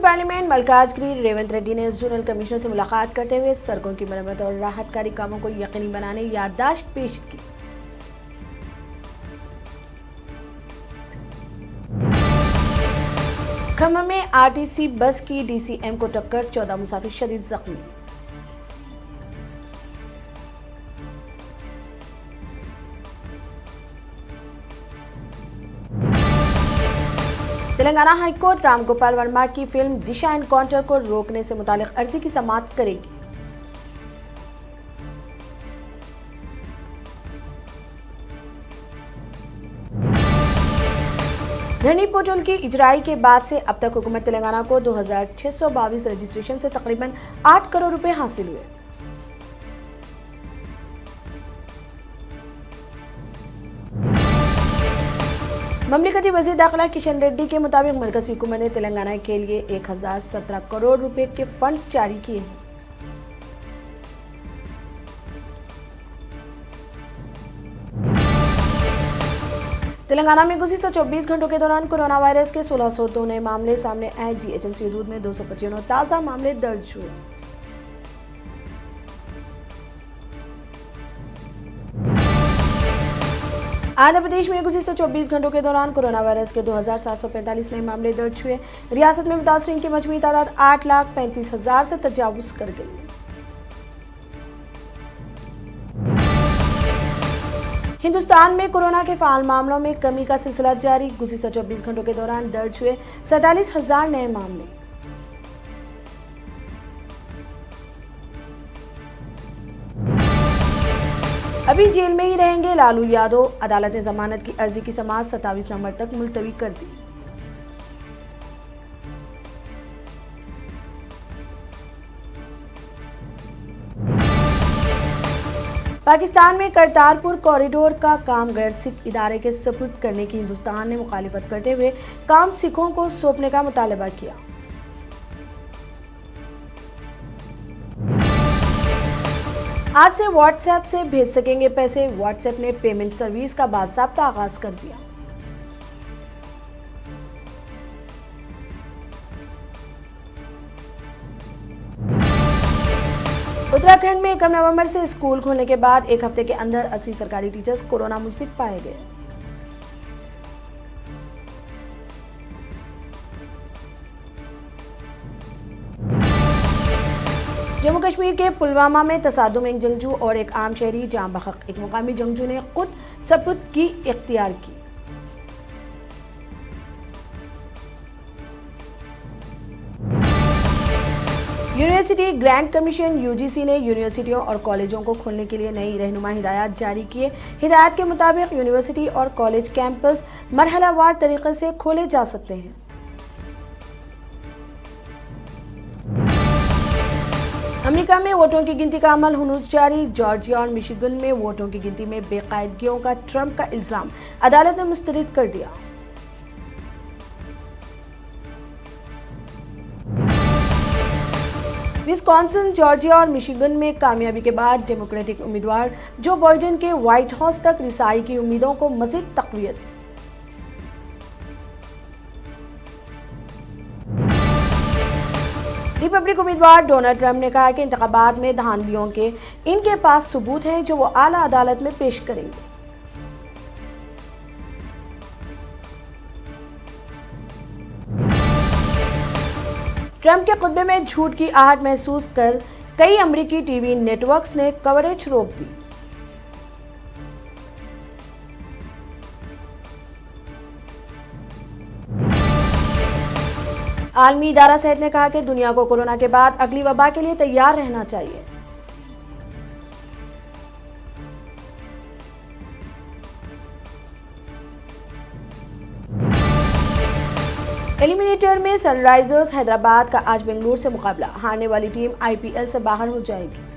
Parliament Malkajgiri Revanth Reddy ने zonal commissioner से मुलाकात करते हुए सड़कों की मरम्मत और राहतकारी कामों को यकीनी बनाने याददाश्त पेश की। खम्मम में आरटीसी बस की डीसीएम को टक्कर, 14 मुसाफिर शदीद जख्मी। तेलंगाना हाईकोर्ट रामगोपाल वर्मा की फिल्म दिशा एनकाउंटर को रोकने से मुतालिक अर्जी की समाअत करेगी। धरनी पोर्टल की इजराई के बाद से अब तक हुकूमत तेलंगाना को 2622 रजिस्ट्रेशन से तकरीबन 8 करोड़ रुपए हासिल हुए। ममलिकती वजीर दाखिला किशन रेड्डी के मुताबिक मरकजी हुकूमत ने तेलंगाना के लिए 1017 करोड़ रुपए के फंड्स जारी किए हैं। तेलंगाना में गुज़िश्ता 24 घंटों के दौरान कोरोना वायरस के 1602 नए मामले सामने आए। जीएचएमसी हदूद में 295 ताज़ा मामले दर्ज हुए। आंध्र प्रदेश में गुज़िश्ता 24 घंटों के दौरान कोरोना वायरस के 2745 नए मामले दर्ज हुए। रियासत में मुतासरीन की मजमूई तादाद 8,35,000 से तजावुज कर गई। हिंदुस्तान में कोरोना के फाल मामलों में कमी का सिलसिला जारी। गुज़िश्ता 24 घंटों के दौरान दर्ज हुए 47,000 नए मामले। अभी जेल में ही रहेंगे लालू यादव, अदालत ने जमानत की अर्जी की समाअत 27 नवंबर तक मुलतवी कर दी। पाकिस्तान में करतारपुर कॉरिडोर का काम गैर सिख इदारे के सुपुर्द करने की हिंदुस्तान ने मुखालिफत करते हुए काम सिखों को सौंपने का मुतालबा किया। आज से व्हाट्सएप से भेज सकेंगे पैसे। व्हाट्सएप ने पेमेंट सर्विस का बाज़ाब्ता आगाज कर दिया। उत्तराखंड में 1 नवंबर से स्कूल खोलने के बाद एक हफ्ते के अंदर 80 सरकारी टीचर्स कोरोना मुस्बित पाए गए। जम्मू कश्मीर के पुलवामा में तसादुम में एक जंगजू और एक आम शहरी जाँ बहक। एक मुकामी जंगजू ने खुद सपुर्दगी इख्तियार की। यूनिवर्सिटी ग्रांट कमीशन यूजीसी ने यूनिवर्सिटियों और कॉलेजों को खोलने के लिए नई रहनुमा हिदायत जारी किए। हिदायत के मुताबिक यूनिवर्सिटी और कॉलेज कैंपस मरहलावार तरीके से खोले जा सकते हैं। अमेरिका में वोटों की गिनती का अमल हुनूस जारी। जॉर्जिया और मिशिगन में वोटों की गिनती में बेकायदगियों का ट्रंप का इल्जाम अदालत ने मुस्तरद कर दिया। विस्कॉन्सिन, जॉर्जिया और मिशिगन में कामयाबी के बाद डेमोक्रेटिक उम्मीदवार जो बाइडेन के व्हाइट हाउस तक रिसाई की उम्मीदों को मजीद तक़वियत। रिपब्लिक उम्मीदवार डोनाल्ड ट्रंप ने कहा कि इंतखाबात में धांधलियों के इनके पास सबूत हैं जो वो आला अदालत में पेश करेंगे। ट्रंप के खुतबे में झूठ की आहट महसूस कर कई अमेरिकी टीवी नेटवर्क्स ने कवरेज रोक दी। आलमी इदारा सेहत ने कहा कि दुनिया को कोरोना के बाद अगली वबा के लिए तैयार रहना चाहिए। एलिमिनेटर में सनराइजर्स हैदराबाद का आज बेंगलुरु से मुकाबला। हारने वाली टीम आईपीएल से बाहर हो जाएगी।